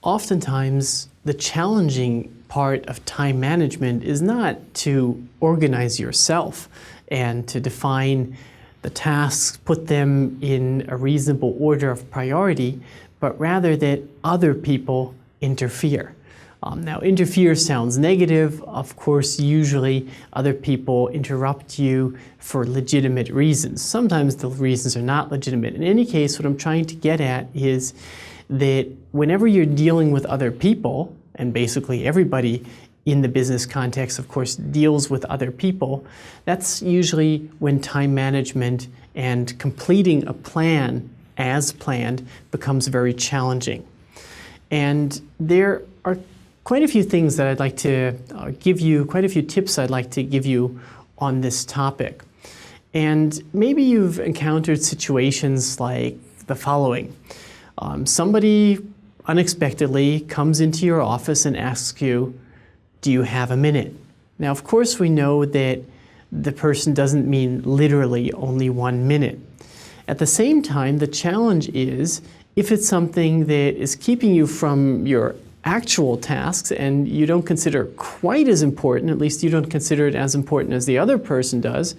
Oftentimes, the challenging part of time management is not to organize yourself and to define the tasks, put them in a reasonable order of priority, but rather that other people interfere. Now, interfere sounds negative. Of course, usually other people interrupt you for legitimate reasons. Sometimes the reasons are not legitimate. In any case, what I'm trying to get at is that whenever you're dealing with other people, and basically everybody in the business context, of course, deals with other people, that's usually when time management and completing a plan as planned becomes very challenging. And there are quite a few things that I'd like to give you, quite a few tips I'd like to give you on this topic. And maybe you've encountered situations like the following. Somebody unexpectedly comes into your office and asks you, do you have a minute? Now, of course, we know that the person doesn't mean literally only 1 minute. At the same time, the challenge is if it's something that is keeping you from your actual tasks and you don't consider quite as important, at least you don't consider it as important as the other person does,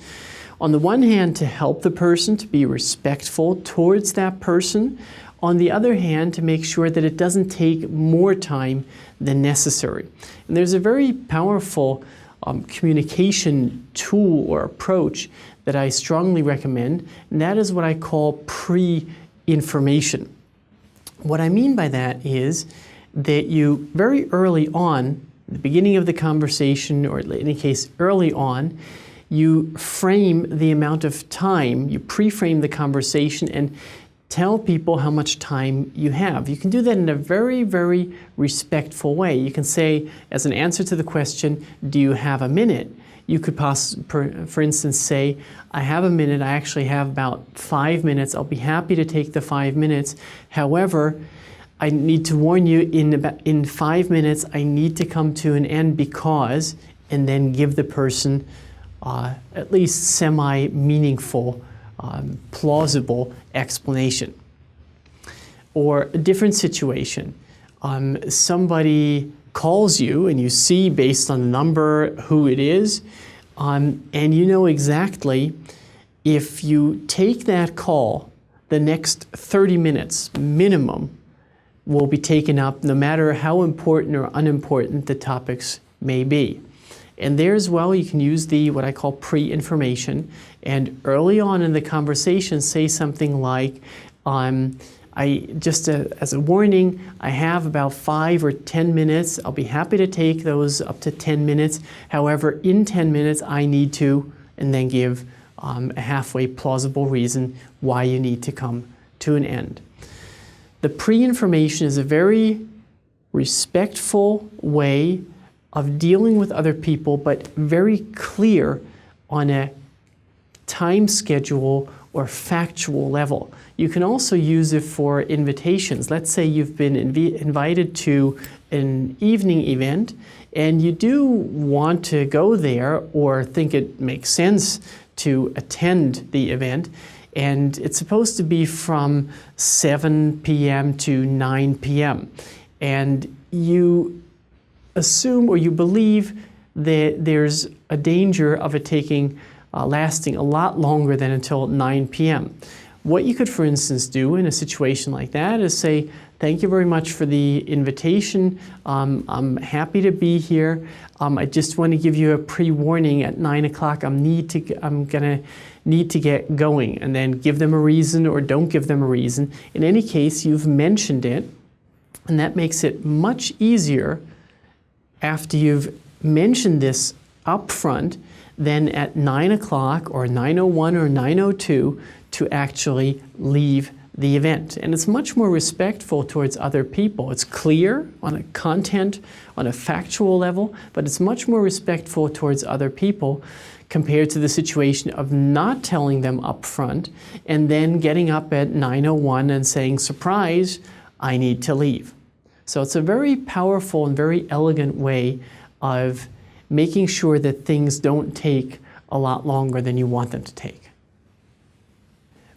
on the one hand, to help the person, to be respectful towards that person, on the other hand, to make sure that it doesn't take more time than necessary. And there's a very powerful communication tool or approach that I strongly recommend, and that is what I call pre-information. What I mean by that is that you very early on, the beginning of the conversation, or in any case early on, you frame the amount of time, you pre-frame the conversation and tell people how much time you have. You can do that in a very, very respectful way. You can say, as an answer to the question, do you have a minute? You could for instance, say, I have a minute, I actually have about 5 minutes, I'll be happy to take the 5 minutes. However, I need to warn you, in 5 minutes, I need to come to an end because, and then give the person at least semi-meaningful, plausible explanation. Or a different situation. Somebody calls you and you see based on the number who it is, and you know exactly if you take that call, the next 30 minutes minimum will be taken up no matter how important or unimportant the topics may be. And there as well, you can use what I call pre-information, and early on in the conversation say something like, as a warning, I have about 5 or 10 minutes. I'll be happy to take those up to 10 minutes. However, in 10 minutes, I need to, and then give a halfway plausible reason why you need to come to an end. The pre-information is a very respectful way of dealing with other people, but very clear on a time schedule or factual level. You can also use it for invitations. Let's say you've been invited to an evening event and you do want to go there or think it makes sense to attend the event, and it's supposed to be from 7 p.m. to 9 p.m. And you assume or you believe that there's a danger of it lasting a lot longer than until 9 p.m. What you could, for instance, do in a situation like that is say, thank you very much for the invitation. I'm happy to be here. I just want to give you a pre-warning at 9 o'clock. I'm gonna need to get going, and then give them a reason or don't give them a reason. In any case, you've mentioned it, and that makes it much easier after you've mentioned this up front than at 9 o'clock or 9:01 or 9:02 to actually leave the event. And it's much more respectful towards other people. It's clear on a content, on a factual level, but it's much more respectful towards other people compared to the situation of not telling them up front and then getting up at 9:01 and saying, surprise, I need to leave. So it's a very powerful and very elegant way of making sure that things don't take a lot longer than you want them to take.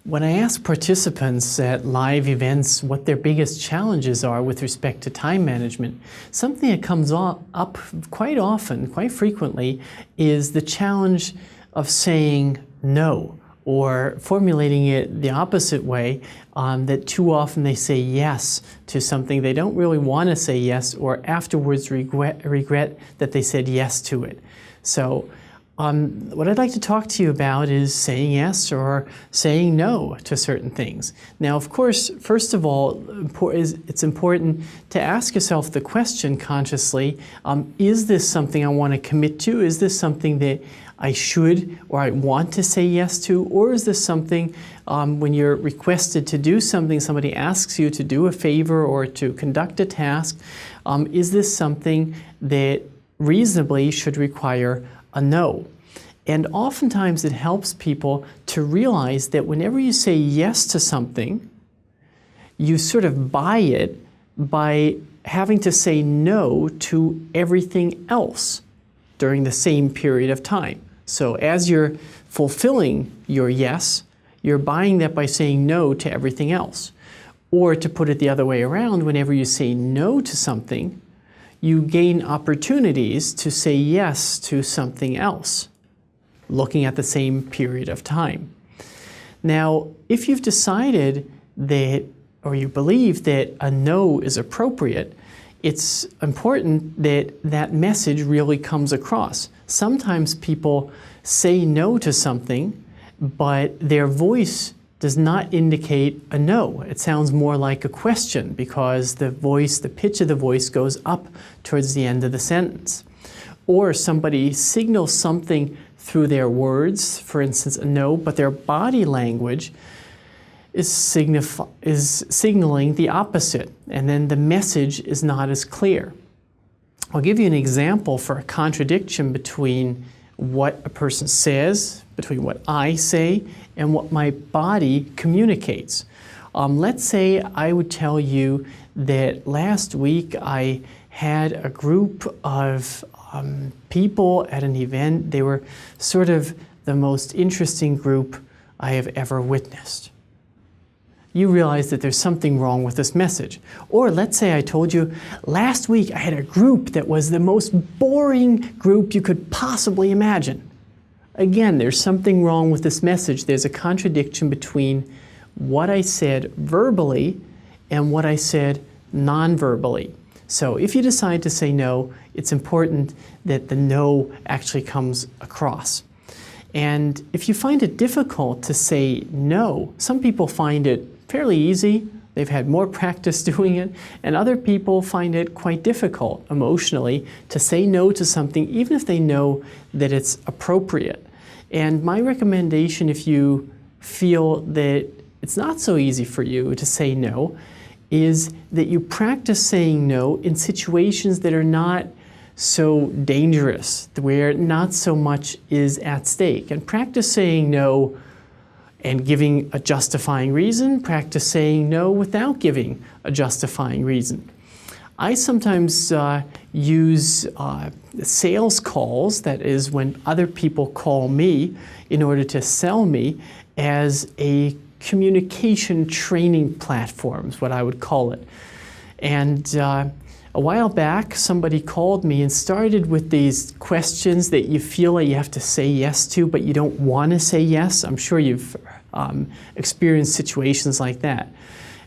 When I ask participants at live events what their biggest challenges are with respect to time management, something that comes up quite often, quite frequently, is the challenge of saying no, or formulating it the opposite way, that too often they say yes to something they don't really want to say yes, or afterwards regret that they said yes to it. So what I'd like to talk to you about is saying yes or saying no to certain things. Now, of course, first of all, it's important to ask yourself the question consciously, is this something I want to commit to? Is this something that I should or I want to say yes to? Or is this something when you're requested to do something, somebody asks you to do a favor or to conduct a task, is this something that reasonably should require a no? And oftentimes it helps people to realize that whenever you say yes to something, you sort of buy it by having to say no to everything else during the same period of time. So as you're fulfilling your yes, you're buying that by saying no to everything else. Or to put it the other way around, whenever you say no to something, you gain opportunities to say yes to something else, looking at the same period of time. Now, if you've decided that, or you believe that a no is appropriate, it's important that that message really comes across. Sometimes people say no to something, but their voice does not indicate a no. It sounds more like a question because the pitch of the voice goes up towards the end of the sentence. Or somebody signals something through their words, for instance, a no, but their body language is signaling the opposite, and then the message is not as clear. I'll give you an example for a contradiction between what a person says, between what I say, and what my body communicates. Let's say I would tell you that last week I had a group of people at an event. They were sort of the most interesting group I have ever witnessed. You realize that there's something wrong with this message. Or let's say I told you, last week I had a group that was the most boring group you could possibly imagine. Again, there's something wrong with this message. There's a contradiction between what I said verbally and what I said non-verbally. So if you decide to say no, it's important that the no actually comes across. And if you find it difficult to say no, some people find it fairly easy. They've had more practice doing it, and other people find it quite difficult emotionally to say no to something, even if they know that it's appropriate. And my recommendation, if you feel that it's not so easy for you to say no, is that you practice saying no in situations that are not so dangerous, where not so much is at stake. And practice saying no and giving a justifying reason. Practice saying no without giving a justifying reason. I sometimes use sales calls, that is when other people call me in order to sell me, as a communication training platform, is what I would call it. And a while back, somebody called me and started with these questions that you feel like you have to say yes to, but you don't want to say yes. I'm sure you've experienced situations like that.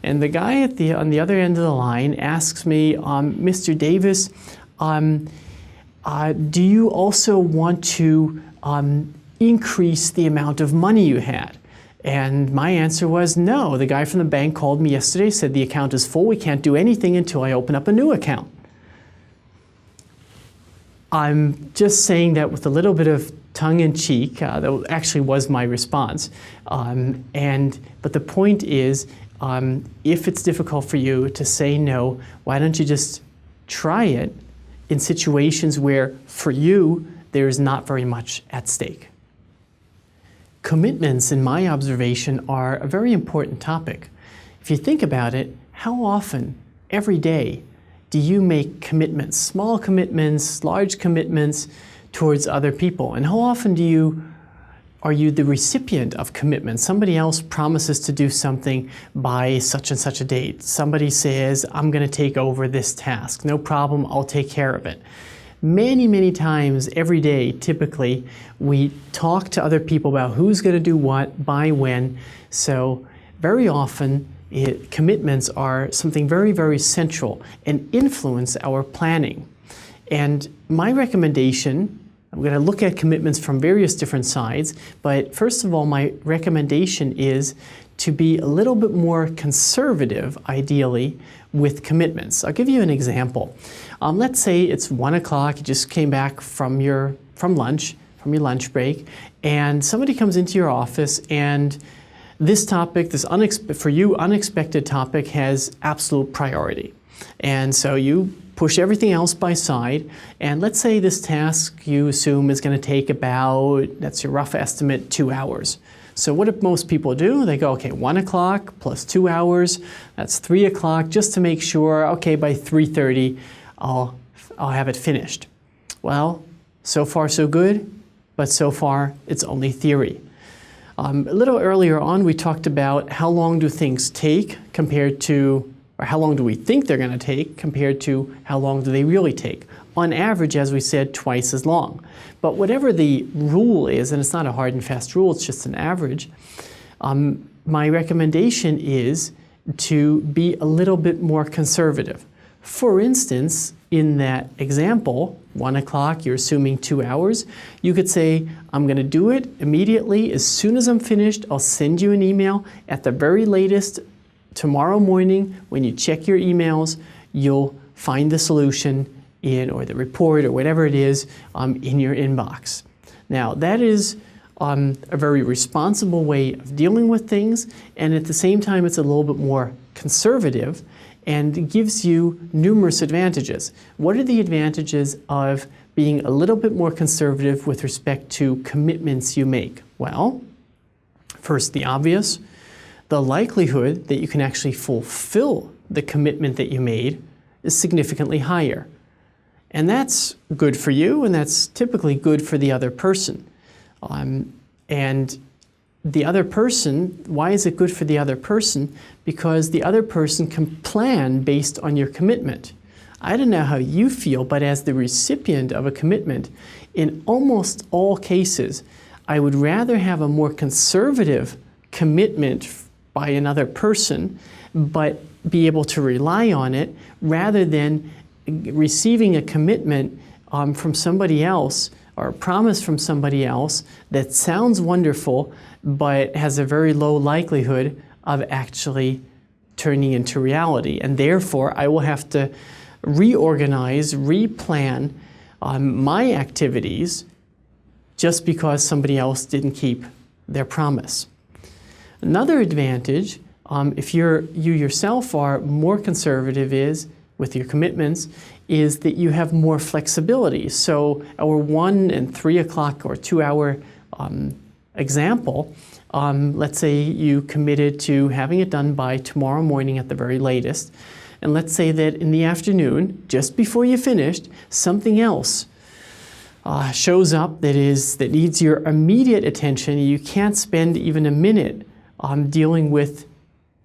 And the guy on the other end of the line asks me, Mr. Davis, do you also want to increase the amount of money you had? And my answer was no. The guy from the bank called me yesterday, said the account is full, we can't do anything until I open up a new account. I'm just saying that with a little bit of tongue-in-cheek. That actually was my response. But the point is, if it's difficult for you to say no, why don't you just try it in situations where, for you, there is not very much at stake. Commitments, in my observation, are a very important topic. If you think about it, how often, every day, do you make commitments, small commitments, large commitments, towards other people? And how often are you the recipient of commitment? Somebody else promises to do something by such and such a date. Somebody says, I'm going to take over this task. No problem, I'll take care of it. Many, many times every day, typically, we talk to other people about who's going to do what, by when. So very often, commitments are something very, very central and influence our planning. And my recommendation, I'm going to look at commitments from various different sides, but first of all, my recommendation is to be a little bit more conservative, ideally, with commitments. I'll give you an example. Let's say it's 1 o'clock, you just came back from your lunch break, and somebody comes into your office, and this topic, this for you unexpected topic, has absolute priority. And so you push everything else by side, and let's say this task you assume is going to take about, that's your rough estimate, 2 hours. So what do most people do? They go, okay, 1 o'clock plus 2 hours, that's 3 o'clock, just to make sure, okay, by 3:30 I'll have it finished. Well, so far so good, but so far it's only theory. A little earlier on, we talked about how long do things take compared to, or how long do we think they're going to take compared to how long do they really take. On average, as we said, twice as long. But whatever the rule is, and it's not a hard and fast rule, it's just an average, my recommendation is to be a little bit more conservative. For instance, in that example, 1 o'clock, you're assuming 2 hours, you could say, I'm going to do it immediately. As soon as I'm finished, I'll send you an email. At the very latest, tomorrow morning, when you check your emails, you'll find the solution or the report or whatever it is in your inbox. Now, that is a very responsible way of dealing with things, and at the same time, it's a little bit more conservative and gives you numerous advantages. What are the advantages of being a little bit more conservative with respect to commitments you make? Well, first, the obvious. The likelihood that you can actually fulfill the commitment that you made is significantly higher. And that's good for you, and that's typically good for the other person. And the other person, why is it good for the other person? Because the other person can plan based on your commitment. I don't know how you feel, but as the recipient of a commitment, in almost all cases, I would rather have a more conservative commitment by another person, but be able to rely on it, rather than receiving a commitment from somebody else or a promise from somebody else that sounds wonderful, but has a very low likelihood of actually turning into reality. And therefore, I will have to reorganize, replan my activities just because somebody else didn't keep their promise. Another advantage, if you yourself are more conservative with your commitments, is that you have more flexibility. So our 1 and 3 o'clock or 2 hour example, let's say you committed to having it done by tomorrow morning at the very latest, and let's say that in the afternoon, just before you finished, something else shows up that needs your immediate attention. You can't spend even a minute dealing with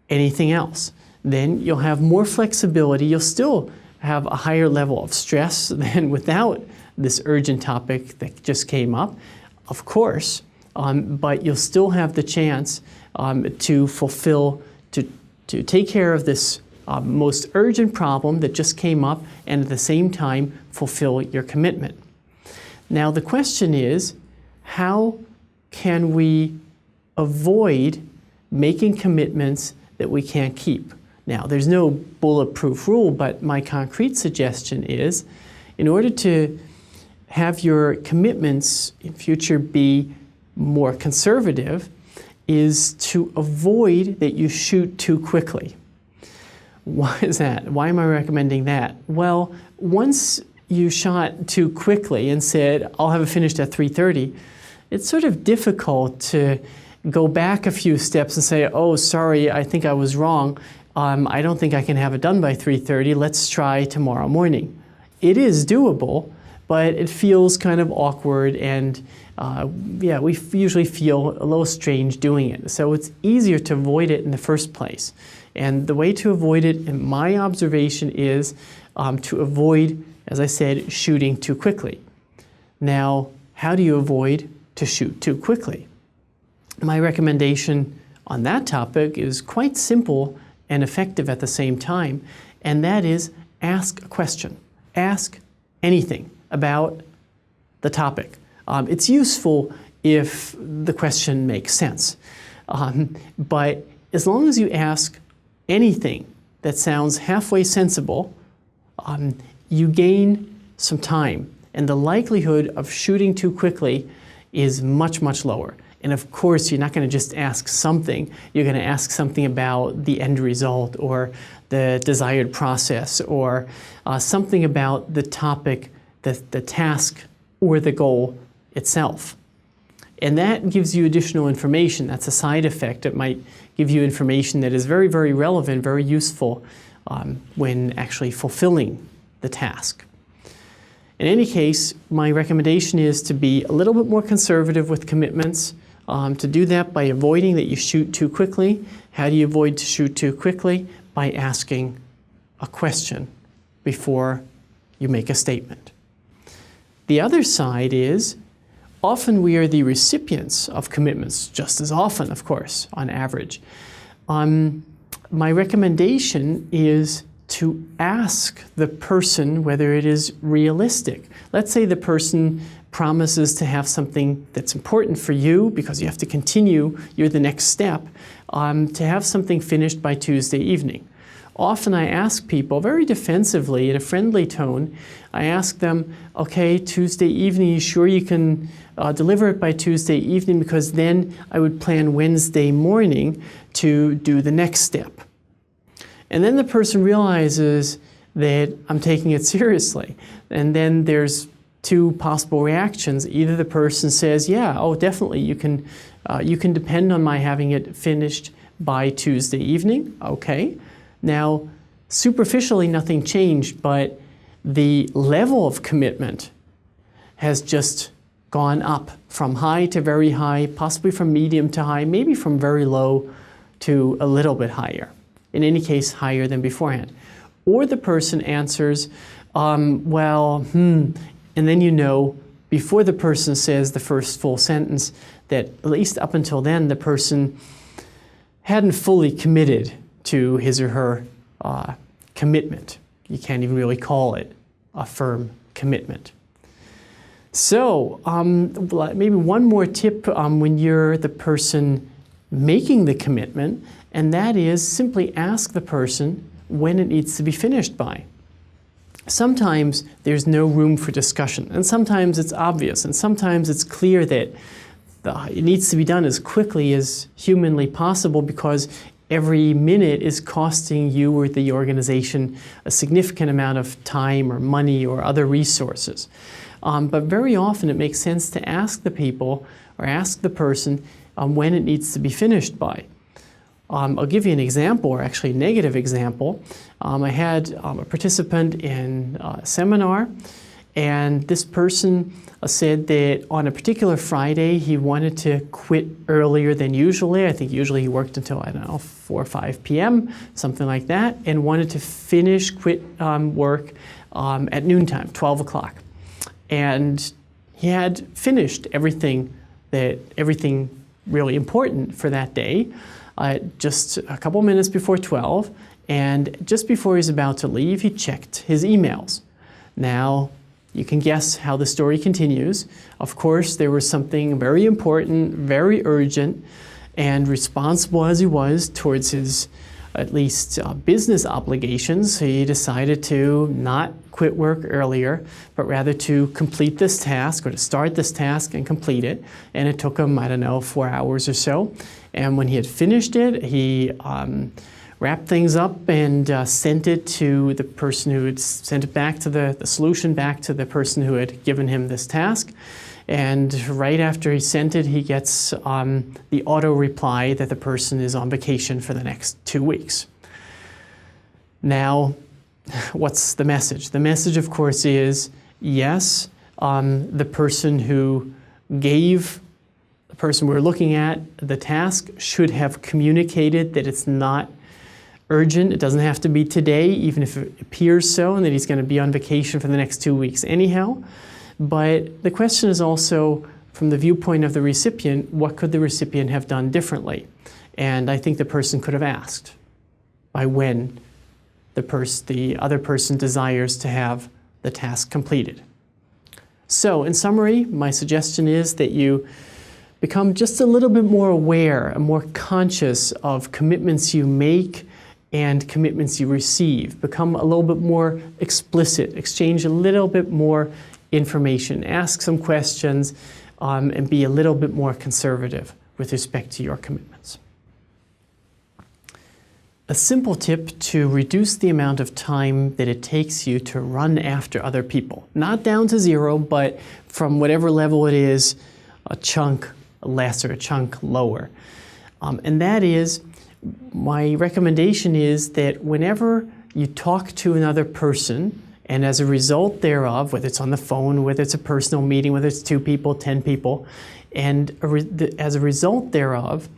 anything else. Then you'll have more flexibility. You'll still have a higher level of stress than without this urgent topic that just came up, of course, but you'll still have the chance to take care of this most urgent problem that just came up, and at the same time fulfill your commitment. Now the question is, how can we avoid making commitments that we can't keep? Now, there's no bulletproof rule, but my concrete suggestion is, in order to have your commitments in future be more conservative, is to avoid that you shoot too quickly. Why is that? Why am I recommending that? Well, once you shot too quickly and said, I'll have it finished at 3:30, it's sort of difficult to go back a few steps and say, oh, sorry, I think I was wrong. I don't think I can have it done by 3:30. Let's try tomorrow morning. It is doable, but it feels kind of awkward, and yeah, we usually feel a little strange doing it. So it's easier to avoid it in the first place. And the way to avoid it, in my observation, is to avoid, as I said, shooting too quickly. Now, how do you avoid to shoot too quickly? My recommendation on that topic is quite simple and effective at the same time, and that is ask a question. Ask anything about the topic. It's useful if the question makes sense, but as long as you ask anything that sounds halfway sensible, you gain some time, and the likelihood of shooting too quickly is much, much lower. And of course, you're not going to just ask something. You're going to ask something about the end result or the desired process, or something about the topic, the task, or the goal itself. And that gives you additional information. That's a side effect. It might give you information that is very, very relevant, very useful when actually fulfilling the task. In any case, my recommendation is to be a little bit more conservative with commitments, to do that by avoiding that you shoot too quickly. How do you avoid to shoot too quickly? By asking a question before you make a statement. The other side is, often we are the recipients of commitments, just as often, of course, on average. My recommendation is to ask the person whether it is realistic. Let's say the person promises to have something that's important for you because you have to continue, you're the next step, to have something finished by Tuesday evening. Often I ask people very defensively in a friendly tone, I ask them, okay, Tuesday evening, you sure you can deliver it by Tuesday evening, because then I would plan Wednesday morning to do the next step. And then the person realizes that I'm taking it seriously. And then there's two possible reactions. Either the person says, yeah, oh, definitely, you can depend on my having it finished by Tuesday evening. Okay. Now, superficially, nothing changed, but the level of commitment has just gone up from high to very high, possibly from medium to high, maybe from very low to a little bit higher. In any case, higher than beforehand. Or the person answers, and then you know, before the person says the first full sentence, that at least up until then, the person hadn't fully committed to his or her commitment. You can't even really call it a firm commitment. So maybe one more tip when you're the person making the commitment, and that is simply ask the person when it needs to be finished by. Sometimes there's no room for discussion, and sometimes it's obvious, and sometimes it's clear that it needs to be done as quickly as humanly possible, because every minute is costing you or the organization a significant amount of time or money or other resources. But very often it makes sense to ask the people or ask the person when it needs to be finished by. I'll give you an example, or actually a negative example. I had a participant in a seminar, and this person said that on a particular Friday he wanted to quit earlier than usually. I think usually he worked until, 4 or 5 p.m., something like that, and wanted to quit work at noontime, 12 o'clock. And he had finished everything really important for that day, just a couple minutes before 12, and just before he's about to leave, he checked his emails. Now, you can guess how the story continues. Of course, there was something very important, very urgent, and responsible as he was towards his, at least, business obligations, he decided to not quit work earlier, but rather to complete this task, or to start this task and complete it. And it took him, 4 hours or so. And when he had finished it, he wrapped things up and sent it to the person who had sent it back to the solution back to the person who had given him this task. And right after he sent it, he gets the auto reply that the person is on vacation for the next 2 weeks. Now, what's the message? The message, of course, is yes, the person who gave the person we're looking at the task should have communicated that it's not urgent. It doesn't have to be today, even if it appears so, and that he's going to be on vacation for the next 2 weeks anyhow. But the question is also, from the viewpoint of the recipient, what could the recipient have done differently? And I think the person could have asked by when the other person desires to have the task completed. So in summary, my suggestion is that you become just a little bit more aware and more conscious of commitments you make and commitments you receive. Become a little bit more explicit, exchange a little bit more information, ask some questions, and be a little bit more conservative with respect to your commitments. A simple tip to reduce the amount of time that it takes you to run after other people. Not down to zero, but from whatever level it is, a chunk less or a chunk lower. And that is, my recommendation is that whenever you talk to another person, and as a result thereof, whether it's on the phone, whether it's a personal meeting, whether it's 2 people, 10 people, and as a result thereof,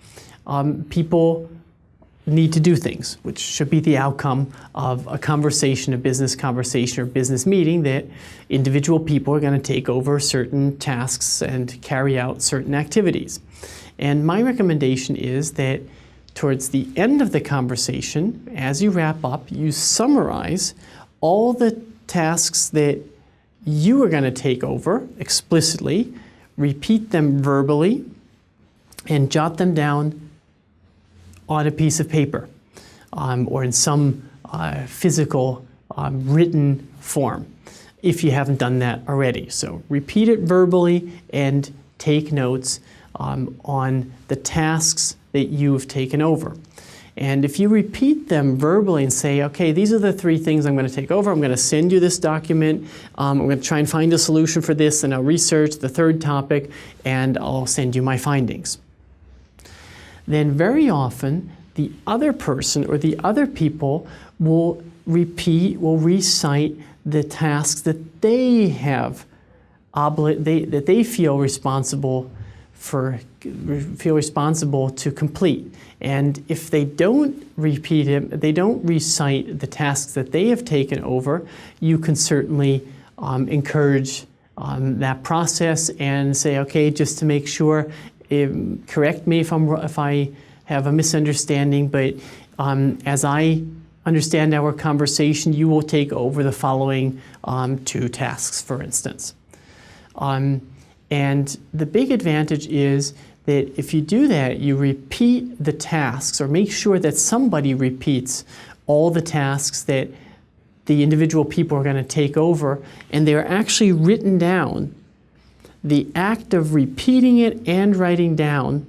people need to do things, which should be the outcome of a conversation, a business conversation or business meeting, that individual people are going to take over certain tasks and carry out certain activities. And my recommendation is that towards the end of the conversation, as you wrap up, you summarize all the tasks that you are going to take over explicitly, repeat them verbally, and jot them down on a piece of paper or in some physical written form, if you haven't done that already. So repeat it verbally and take notes on the tasks that you've taken over. And if you repeat them verbally and say, okay, these are the 3 things I'm going to take over, I'm going to send you this document, I'm going to try and find a solution for this, and I'll research the 3rd topic, and I'll send you my findings. Then very often the other person or the other people will recite the tasks that they have, that they feel responsible to complete. And if they don't repeat it, they don't recite the tasks that they have taken over, you can certainly encourage that process and say, okay, just to make sure, correct me if I have a misunderstanding, but as I understand our conversation, you will take over the following 2 tasks, for instance. And the big advantage is that if you do that, you repeat the tasks, or make sure that somebody repeats all the tasks that the individual people are going to take over, and they're actually written down. The act of repeating it and writing down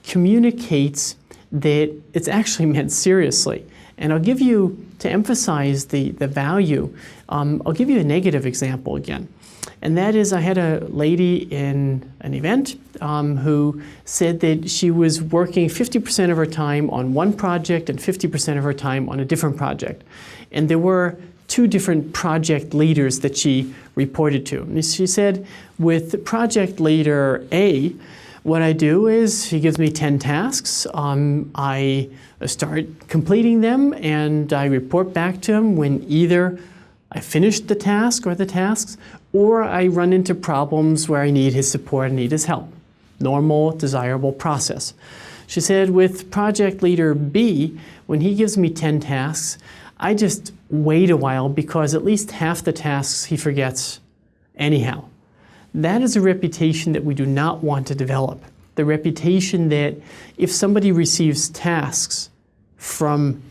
communicates that it's actually meant seriously. And I'll give you, to emphasize the value, I'll give you a negative example again. And that is, I had a lady in an event who said that she was working 50% of her time on one project and 50% of her time on a different project. And there were 2 different project leaders that she reported to. And she said, with project leader A, what I do is he gives me 10 tasks. I start completing them, and I report back to him when either I finished the task or the tasks, or I run into problems where I need his support and need his help. Normal, desirable process. She said, with project leader B, when he gives me 10 tasks, I just wait a while because at least half the tasks he forgets anyhow. That is a reputation that we do not want to develop. The reputation that if somebody receives tasks from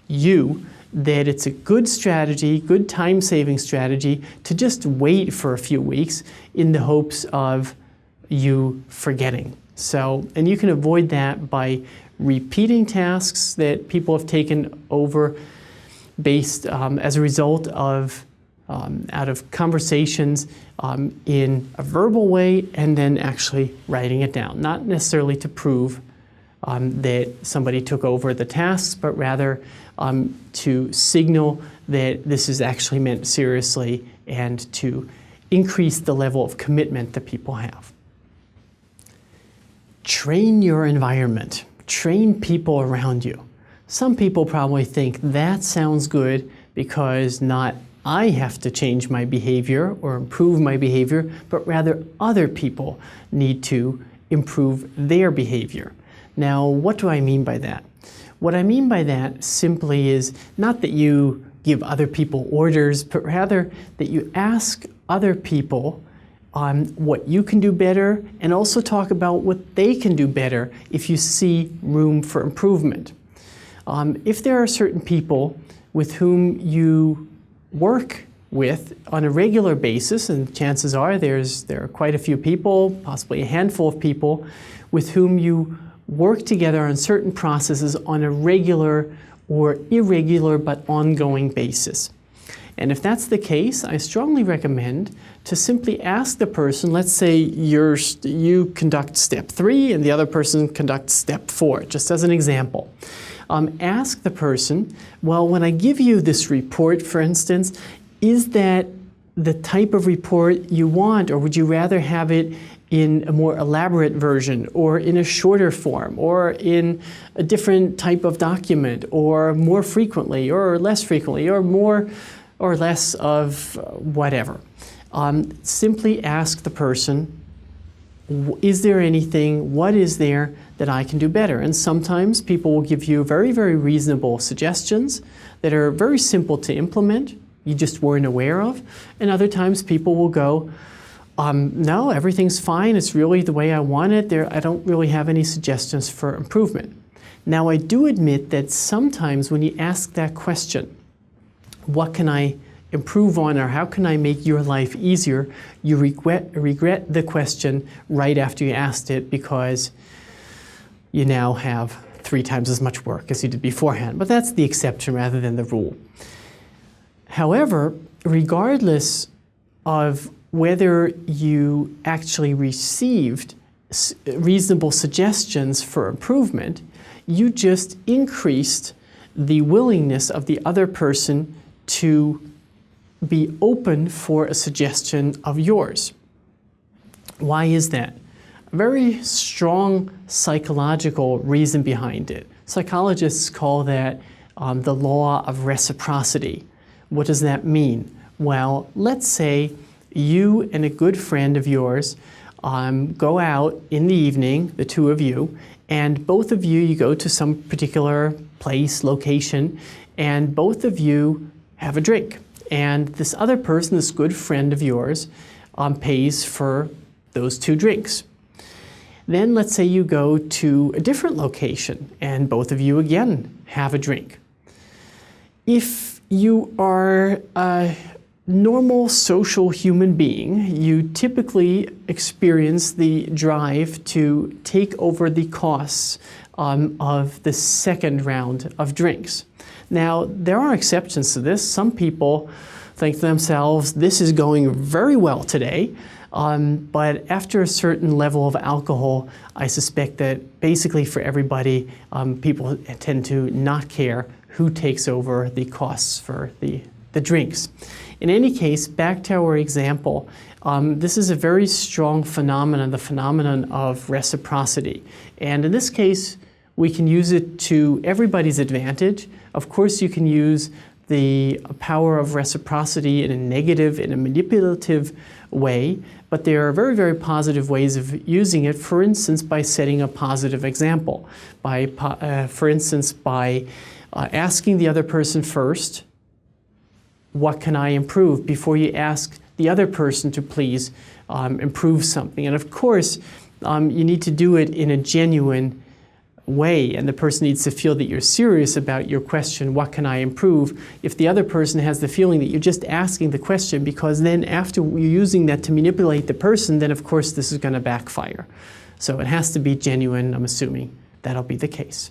you, that it's a good strategy, good time-saving strategy to just wait for a few weeks in the hopes of you forgetting. So, and you can avoid that by repeating tasks that people have taken over based as a result of out of conversations in a verbal way, and then actually writing it down. Not necessarily to prove that somebody took over the tasks, but rather to signal that this is actually meant seriously, and to increase the level of commitment that people have. Train your environment. Train people around you. Some people probably think that sounds good because not I have to change my behavior or improve my behavior, but rather other people need to improve their behavior. Now, what do I mean by that? What I mean by that simply is not that you give other people orders, but rather that you ask other people what you can do better and also talk about what they can do better if you see room for improvement. If there are certain people with whom you work with on a regular basis, and chances are there are quite a few people, possibly a handful of people, with whom you work together on certain processes on a regular or irregular but ongoing basis. And if that's the case, I strongly recommend to simply ask the person, let's say you conduct step 3 and the other person conducts step 4, just as an example. Ask the person, well, when I give you this report, for instance, is that the type of report you want, or would you rather have it in a more elaborate version, or in a shorter form, or in a different type of document, or more frequently, or less frequently, or more or less of whatever? Simply ask the person, is there anything, what is there that I can do better? And sometimes people will give you very, very reasonable suggestions that are very simple to implement, you just weren't aware of. And other times people will go, no, everything's fine, it's really the way I want it, I don't really have any suggestions for improvement. Now, I do admit that sometimes when you ask that question, what can I improve on, or how can I make your life easier, you regret the question right after you asked it because you now have 3 times as much work as you did beforehand. But that's the exception rather than the rule. However, regardless of whether you actually received reasonable suggestions for improvement, you just increased the willingness of the other person to be open for a suggestion of yours. Why is that? A very strong psychological reason behind it. Psychologists call that the law of reciprocity. What does that mean? Well, let's say you and a good friend of yours go out in the evening, the two of you, and both of you go to some particular place, location, and both of you have a drink. And this other person, this good friend of yours, pays for those 2 drinks. Then let's say you go to a different location and both of you again have a drink. If you are a normal social human being, you typically experience the drive to take over the costs of the second round of drinks. Now, there are exceptions to this. Some people think to themselves, this is going very well today, but after a certain level of alcohol, I suspect that basically for everybody, people tend to not care who takes over the costs for the drinks. In any case, back to our example, this is a very strong phenomenon, the phenomenon of reciprocity. And in this case, we can use it to everybody's advantage. Of course, you can use the power of reciprocity in a negative, in a manipulative way, but there are very, very positive ways of using it, for instance, by setting a positive example. For instance, by asking the other person first, what can I improve, before you ask the other person to please improve something. And of course, you need to do it in a genuine way, and the person needs to feel that you're serious about your question, what can I improve? If the other person has the feeling that you're just asking the question because then after you're using that to manipulate the person, then of course this is going to backfire. So it has to be genuine. I'm assuming that'll be the case.